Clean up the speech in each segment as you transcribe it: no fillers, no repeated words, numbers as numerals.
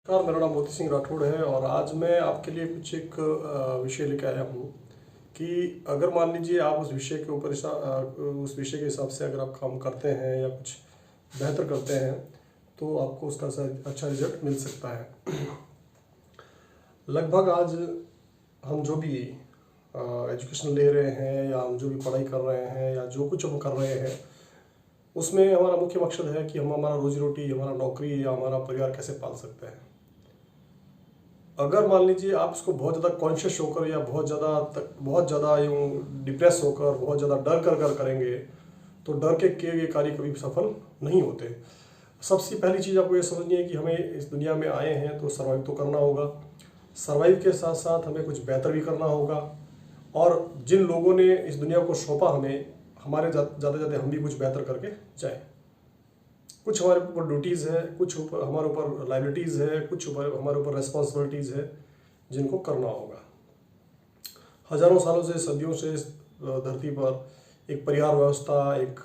नमस्कार, मेरा नाम मोती सिंह राठौड़ है और आज मैं आपके लिए कुछ एक विषय लेकर आया हूँ कि अगर मान लीजिए आप उस विषय के ऊपर उस विषय के हिसाब से अगर आप काम करते हैं या कुछ बेहतर करते हैं तो आपको उसका अच्छा रिजल्ट मिल सकता है। लगभग आज हम जो भी एजुकेशन ले रहे हैं या हम जो भी पढ़ाई कर रहे हैं या जो कुछ हम कर रहे हैं उसमें हमारा मुख्य मकसद है कि हम हमारा रोजी रोटी, हमारा नौकरी या हमारा परिवार कैसे पाल सकते हैं। अगर मान लीजिए आप इसको बहुत ज़्यादा कॉन्शियस होकर या बहुत ज़्यादा यूँ डिप्रेस होकर बहुत ज़्यादा डर कर करेंगे तो डर के किए गए कार्य कभी सफल नहीं होते। सबसे पहली चीज़ आपको ये समझनी है कि हमें इस दुनिया में आए हैं तो सर्वाइव तो करना होगा। सर्वाइव के साथ साथ हमें कुछ बेहतर भी करना होगा और जिन लोगों ने इस दुनिया को सौंपा हमें, हमारे ज़्यादा हम भी कुछ बेहतर करके जाएँ। कुछ हमारे ऊपर ड्यूटीज़ है, कुछ हमारे ऊपर लाइबिलिटीज़ है, कुछ हमारे ऊपर रेस्पॉन्सिबिलिटीज़ है जिनको करना होगा। हजारों सालों से, सदियों से इस धरती पर एक परिवार व्यवस्था, एक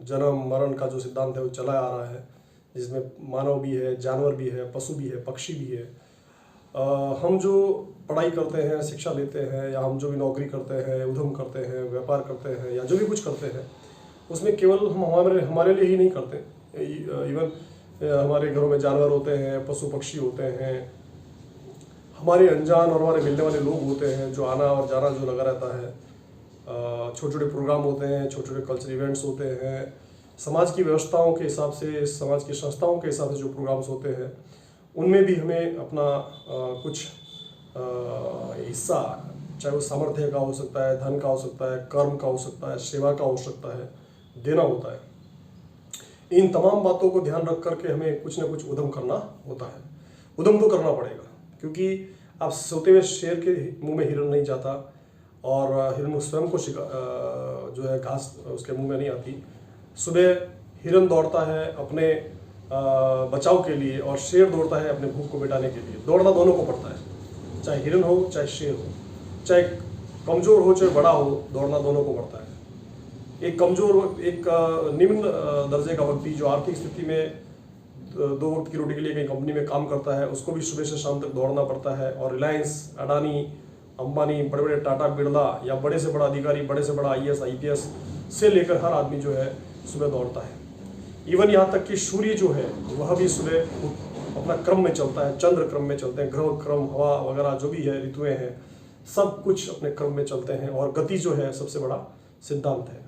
जन्म मरण का जो सिद्धांत है वो चला आ रहा है, जिसमें मानव भी है, जानवर भी है, पशु भी है, पक्षी भी है। हम जो पढ़ाई करते हैं, शिक्षा लेते हैं या हम जो भी नौकरी करते हैं, उद्यम करते हैं, व्यापार करते हैं या जो भी कुछ करते हैं उसमें केवल हम हमारे लिए ही नहीं करते। इवन हमारे घरों में जानवर होते हैं, पशु पक्षी होते हैं, हमारे अनजान और हमारे मिलने वाले लोग होते हैं जो आना और जाना जो लगा रहता है। छोटे छोटे प्रोग्राम होते हैं, छोटे छोटे कल्चरल इवेंट्स होते हैं, समाज की व्यवस्थाओं के हिसाब से, समाज की संस्थाओं के हिसाब से जो प्रोग्राम्स होते हैं उनमें भी हमें अपना कुछ हिस्सा, चाहे वो सामर्थ्य का हो सकता है, धन का हो सकता है, कर्म का हो सकता है, सेवा का हो सकता है, देना होता है। इन तमाम बातों को ध्यान रख करके हमें कुछ ना कुछ उद्यम करना होता है। उद्यम तो करना पड़ेगा क्योंकि आप सोते हुए शेर के मुंह में हिरन नहीं जाता और हिरन स्वयं को जो है घास उसके मुंह में नहीं आती। सुबह हिरन दौड़ता है अपने बचाव के लिए और शेर दौड़ता है अपने भूख को मिटाने के लिए। दौड़ना दोनों को पड़ता है, चाहे हिरन हो चाहे शेर हो, चाहे कमज़ोर हो चाहे बड़ा हो, दौड़ना दोनों को पड़ता है। एक कमज़ोर, एक निम्न दर्जे का व्यक्ति जो आर्थिक स्थिति में 2 वक्त की रोटी के लिए कहीं कंपनी में काम करता है, उसको भी सुबह से शाम तक दौड़ना पड़ता है। और रिलायंस, अडानी, अंबानी, बड़े बड़े टाटा, बिरला या बड़े से बड़ा अधिकारी, बड़े से बड़ा IAS IPS से लेकर हर आदमी जो है सुबह दौड़ता है। इवन यहाँ तक कि सूर्य जो है वह भी सुबह अपना क्रम में चलता है, चंद्र क्रम में चलते हैं, ग्रह क्रम, हवा वगैरह जो भी है, ऋतुएं हैं, सब कुछ अपने क्रम में चलते हैं और गति जो है सबसे बड़ा सिद्धांत है।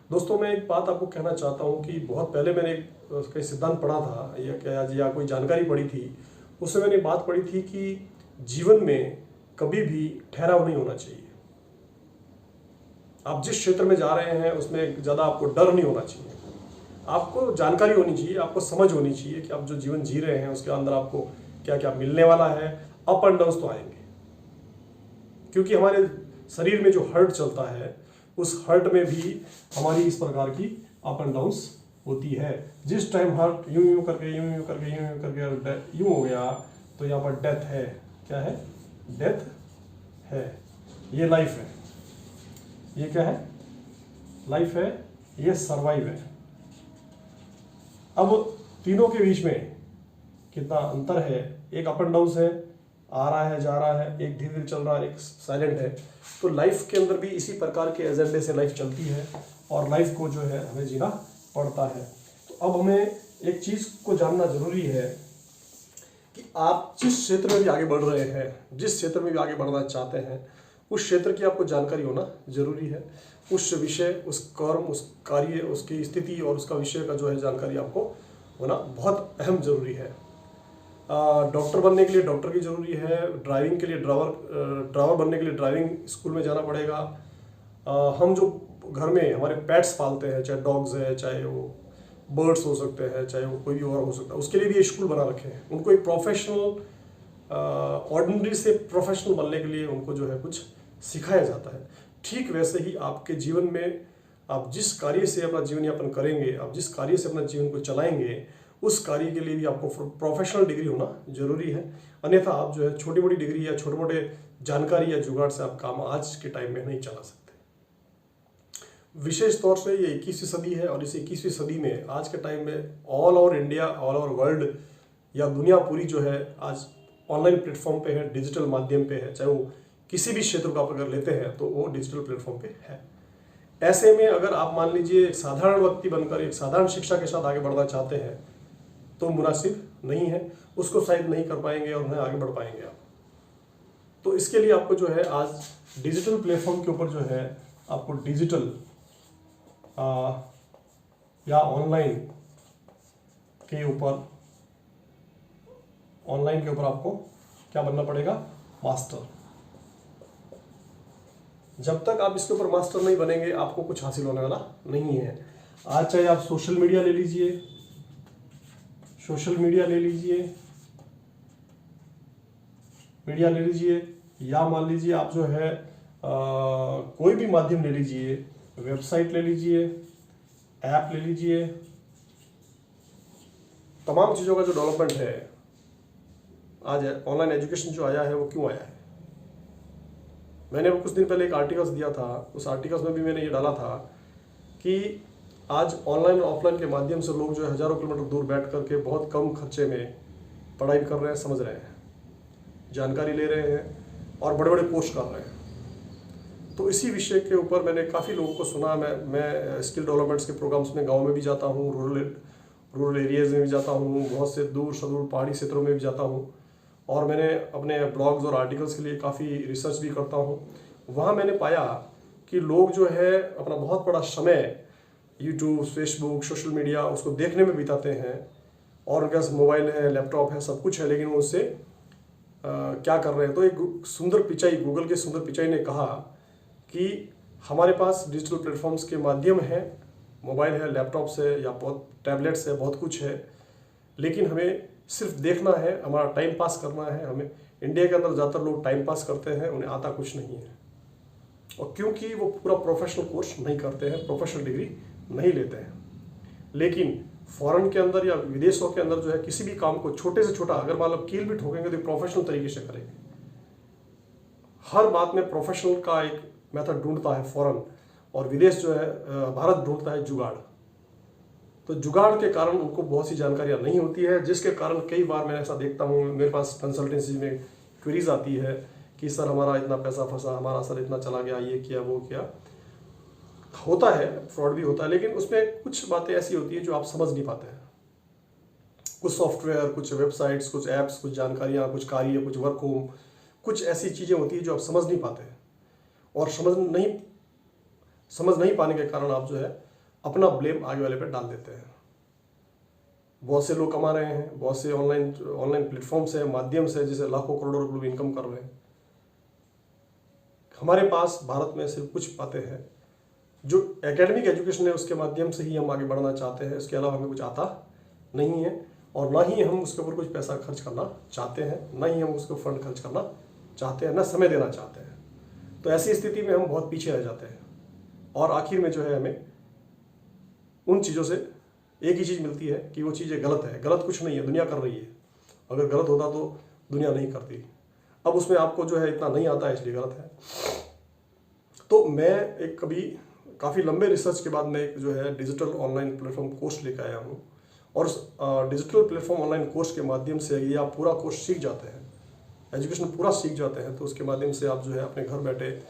दोस्तों, मैं एक बात आपको कहना चाहता हूँ कि बहुत पहले मैंने कई सिद्धांत पढ़ा था या कोई जानकारी पढ़ी थी। उसमें मैंने बात पढ़ी थी कि जीवन में कभी भी ठहराव नहीं होना चाहिए। आप जिस क्षेत्र में जा रहे हैं उसमें ज़्यादा आपको डर नहीं होना चाहिए। आपको जानकारी होनी चाहिए, आपको समझ होनी चाहिए कि आप जो जीवन जी रहे हैं उसके अंदर आपको क्या क्या मिलने वाला है। अप एंड डाउन्स तो आएंगे क्योंकि हमारे शरीर में जो हार्ट चलता है उस हर्ट में भी हमारी इस प्रकार की अप एंड डाउन्स होती है। जिस टाइम हार्ट यूं यूं करके यूं हो गया तो यहाँ पर डेथ है। क्या है? डेथ है। ये लाइफ है। ये क्या है? लाइफ है। ये सर्वाइव है। अब तीनों के बीच में कितना अंतर है। एक अप एंड डाउन है, आ रहा है जा रहा है, एक धीरे धीरे चल रहा है, एक साइलेंट है। तो लाइफ के अंदर भी इसी प्रकार के एजेंडे से लाइफ चलती है और लाइफ को जो है हमें जीना पड़ता है। तो अब हमें एक चीज़ को जानना जरूरी है कि आप जिस क्षेत्र में भी आगे बढ़ रहे हैं, जिस क्षेत्र में भी आगे बढ़ना चाहते हैं, उस क्षेत्र की आपको जानकारी होना जरूरी है। उस विषय, उस कर्म, उस कार्य, उसकी स्थिति और उसका विषय का जो है जानकारी आपको होना बहुत अहम जरूरी है। डॉक्टर बनने के लिए डॉक्टर की ज़रूरी है, ड्राइविंग के लिए ड्राइवर बनने के लिए ड्राइविंग स्कूल में जाना पड़ेगा। हम जो घर में हमारे पेट्स पालते हैं, चाहे डॉग्स है, चाहे वो बर्ड्स हो सकते हैं, चाहे वो कोई भी और हो सकता है, उसके लिए भी स्कूल बना रखे हैं। उनको एक प्रोफेशनल, ऑर्डिनरी से प्रोफेशनल बनने के लिए उनको जो है कुछ सिखाया जाता है। ठीक वैसे ही आपके जीवन में आप जिस कार्य से अपना जीवन यापन करेंगे, आप जिस कार्य से अपना जीवन को चलाएंगे, उस कार्य के लिए भी आपको प्रोफेशनल डिग्री होना जरूरी है। अन्यथा आप जो है छोटी मोटी डिग्री या छोटे मोटे जानकारी या जुगाड़ से आप काम आज के टाइम में नहीं चला सकते। विशेष तौर से ये 21वीं सदी है और इस 21वीं सदी में आज के टाइम में all over India, all over world या दुनिया पूरी जो है आज ऑनलाइन प्लेटफॉर्म पे है, डिजिटल माध्यम पे है। चाहे वो किसी भी क्षेत्र को आप अगर लेते हैं तो वो डिजिटल प्लेटफॉर्म पे है। ऐसे में अगर आप मान लीजिए एक साधारण व्यक्ति बनकर एक साधारण शिक्षा के साथ आगे बढ़ना चाहते हैं तो मुनासिब नहीं है, उसको शायद नहीं कर पाएंगे और नहीं आगे बढ़ पाएंगे आप। तो इसके लिए आपको जो है आज डिजिटल प्लेटफॉर्म के ऊपर जो है आपको डिजिटल या ऑनलाइन के ऊपर आपको क्या बनना पड़ेगा, मास्टर। जब तक आप इसके ऊपर मास्टर नहीं बनेंगे आपको कुछ हासिल होने वाला नहीं है। आज चाहे आप सोशल मीडिया ले लीजिए, या मान लीजिए आप जो है कोई भी माध्यम ले लीजिए, वेबसाइट ले लीजिए, ऐप ले लीजिए, तमाम चीज़ों का जो डेवलपमेंट है आज ऑनलाइन एजुकेशन जो आया है वो क्यों आया है। मैंने कुछ दिन पहले एक आर्टिकल्स दिया था, उस आर्टिकल्स में भी मैंने ये डाला था कि आज ऑनलाइन और ऑफलाइन के माध्यम से लोग जो है हज़ारों किलोमीटर दूर बैठ करके बहुत कम खर्चे में पढ़ाई कर रहे हैं, समझ रहे हैं, जानकारी ले रहे हैं और बड़े बड़े कोर्स कर रहे हैं। तो इसी विषय के ऊपर मैंने काफ़ी लोगों को सुना। मैं स्किल डेवलपमेंट्स के प्रोग्राम्स में गाँव में भी जाता हूँ, रूरल एरियाज़ में भी जाता हूँ, बहुत से दूर सुदूर पहाड़ी क्षेत्रों में भी जाता हूँ और मैंने अपने ब्लॉग्स और आर्टिकल्स के लिए काफ़ी रिसर्च भी करता हूँ। वहाँ मैंने पाया कि लोग जो है अपना बहुत बड़ा समय यूट्यूब, फेसबुक, सोशल मीडिया उसको देखने में बिताते हैं और उनके पास मोबाइल है, लैपटॉप है, सब कुछ है, लेकिन वो उससे क्या कर रहे हैं। तो एक सुंदर पिचाई, गूगल के सुंदर पिचाई ने कहा कि हमारे पास डिजिटल प्लेटफॉर्म्स के माध्यम है, मोबाइल है, लैपटॉप्स है या बहुत टैबलेट्स है, बहुत कुछ है, लेकिन हमें सिर्फ देखना है, हमारा टाइम पास करना है। हमें इंडिया के अंदर ज़्यादातर लोग टाइम पास करते हैं, उन्हें आता कुछ नहीं है, और क्योंकि वो पूरा प्रोफेशनल कोर्स नहीं करते हैं, प्रोफेशनल डिग्री नहीं लेते हैं। लेकिन फॉरेन के अंदर या विदेशों के अंदर जो है किसी भी काम को छोटे से छोटा अगर मान लो कील भी ठोकेंगे तो प्रोफेशनल तरीके से करेंगे। हर बात में प्रोफेशनल का एक मेथड ढूंढता है फॉरेन, और विदेश जो है भारत ढूंढता है जुगाड़। तो जुगाड़ के कारण उनको बहुत सी जानकारियाँ नहीं होती है, जिसके कारण कई बार मैं ऐसा देखता हूँ, मेरे पास कंसल्टेंसी में क्वेरीज आती है कि सर हमारा इतना पैसा फंसा, हमारा सर इतना चला गया, ये किया वो किया। होता है, फ्रॉड भी होता है, लेकिन उसमें कुछ बातें ऐसी होती है जो आप समझ नहीं पाते हैं। कुछ सॉफ्टवेयर, कुछ वेबसाइट्स, कुछ ऐप्स, कुछ जानकारियाँ, कुछ कार्य, कुछ वर्क होम, कुछ ऐसी चीज़ें होती है जो आप समझ नहीं पाते हैं, और समझ नहीं पाने के कारण आप जो है अपना ब्लेम आगे वाले पे डाल देते हैं। बहुत से लोग कमा रहे हैं, बहुत से ऑनलाइन प्लेटफॉर्म्स है, माध्यम से जिसे लाखों करोड़ों लोग इनकम कर रहे हैं। हमारे पास भारत में सिर्फ कुछ बातें हैं जो एकेडमिक एजुकेशन है, उसके माध्यम से ही हम आगे बढ़ना चाहते हैं। इसके अलावा हमें कुछ आता नहीं है, और ना ही हम उसके ऊपर कुछ पैसा खर्च करना चाहते हैं, ना ही हम उसको फंड खर्च करना चाहते हैं, ना समय देना चाहते हैं। तो ऐसी स्थिति में हम बहुत पीछे रह जाते हैं, और आखिर में जो है हमें उन चीज़ों से एक ही चीज़ मिलती है कि वो चीज़ें गलत है। गलत कुछ नहीं है, दुनिया कर रही है। अगर गलत होता तो दुनिया नहीं करती। अब उसमें आपको जो है इतना नहीं आता है, इसलिए गलत है। तो मैं एक काफ़ी लंबे रिसर्च के बाद मैं एक जो है डिजिटल ऑनलाइन प्लेटफॉर्म कोर्स लेकर आया हूँ, और उस डिजिटल प्लेटफॉर्म ऑनलाइन कोर्स के माध्यम से यदि आप पूरा कोर्स सीख जाते हैं, एजुकेशन पूरा सीख जाते हैं, तो उसके माध्यम से आप जो है अपने घर बैठे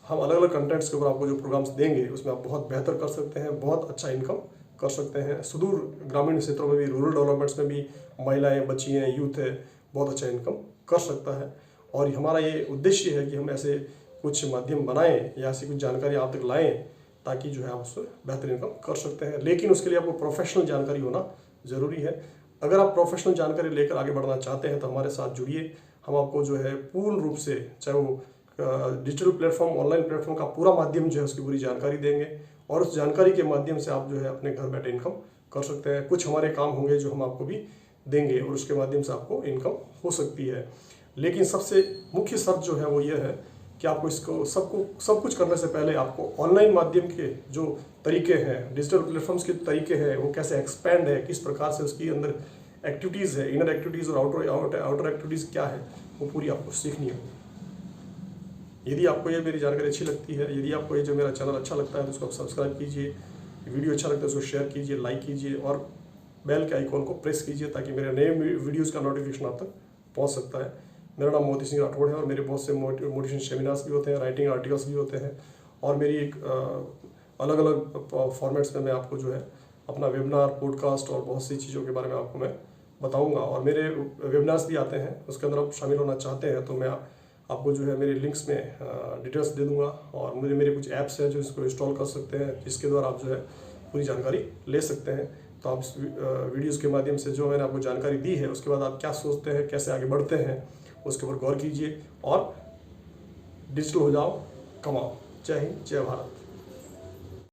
हम अलग अलग कंटेंट्स के ऊपर आपको जो प्रोग्राम्स देंगे उसमें आप बहुत बेहतर कर सकते हैं, बहुत अच्छा इनकम कर सकते हैं। सुदूर ग्रामीण क्षेत्रों में भी, रूरल डेवलपमेंट्स में भी महिलाएं, बच्चियाँ, यूथ है, बहुत अच्छा इनकम कर सकता है। और हमारा ये उद्देश्य है कि हम ऐसे कुछ माध्यम बनाएं या ऐसी कुछ जानकारी आप तक लाएं ताकि जो है आप उससे बेहतर इनकम कर सकते हैं। लेकिन उसके लिए आपको प्रोफेशनल जानकारी होना ज़रूरी है। अगर आप प्रोफेशनल जानकारी लेकर आगे बढ़ना चाहते हैं तो हमारे साथ जुड़िए। हम आपको जो है पूर्ण रूप से, चाहे वो डिजिटल प्लेटफॉर्म, ऑनलाइन प्लेटफॉर्म का पूरा माध्यम जो है उसकी पूरी जानकारी देंगे, और उस जानकारी के माध्यम से आप जो है अपने घर बैठे इनकम कर सकते हैं। कुछ हमारे काम होंगे जो हम आपको भी देंगे, और उसके माध्यम से आपको इनकम हो सकती है। लेकिन सबसे मुख्य शर्त जो है वो ये है कि आपको इसको सब कुछ करने से पहले आपको ऑनलाइन माध्यम के जो तरीके हैं, डिजिटल प्लेटफॉर्म्स के तरीके हैं, वो कैसे एक्सपैंड है, किस प्रकार से उसकी अंदर एक्टिविटीज़ है, इनर एक्टिविटीज़ और आउटर एक्टिविटीज़ क्या है, वो पूरी आपको सीखनी होगी। यदि आपको ये मेरी जानकारी अच्छी लगती है, यदि आपको ये जो मेरा चैनल अच्छा लगता है तो उसको आप सब्सक्राइब कीजिए, वीडियो अच्छा लगता है उसको शेयर कीजिए, लाइक कीजिए, और बेल के आइकॉन को प्रेस कीजिए ताकि मेरे नए वीडियोज़ का नोटिफिकेशन आप तक पहुँच सकता है। मेरा नाम मोती सिंह राठौड़ है और मेरे बहुत से मोटिवेशन सेमिनार्स भी होते हैं, राइटिंग आर्टिकल्स भी होते हैं और मेरी एक अलग अलग फॉर्मेट्स में मैं आपको जो है अपना वेबिनार, पॉडकास्ट और बहुत सी चीज़ों के बारे में आपको मैं बताऊंगा। और मेरे वेबिनार्स भी आते हैं, उसके अंदर आप शामिल होना चाहते हैं तो मैं आपको जो है मेरे लिंक्स में डिटेल्स दे दूंगा और मेरे कुछ ऐप्स हैं जो इसको इंस्टॉल कर सकते हैं, जिसके द्वारा आप जो है पूरी जानकारी ले सकते हैं। तो आप इस वीडियोज़ के माध्यम से जो मैंने आपको जानकारी दी है उसके बाद आप क्या सोचते हैं, कैसे आगे बढ़ते हैं, उसके ऊपर गौर कीजिए और डिजिटल हो जाओ, कमाओ। जय हिंद, जय भारत।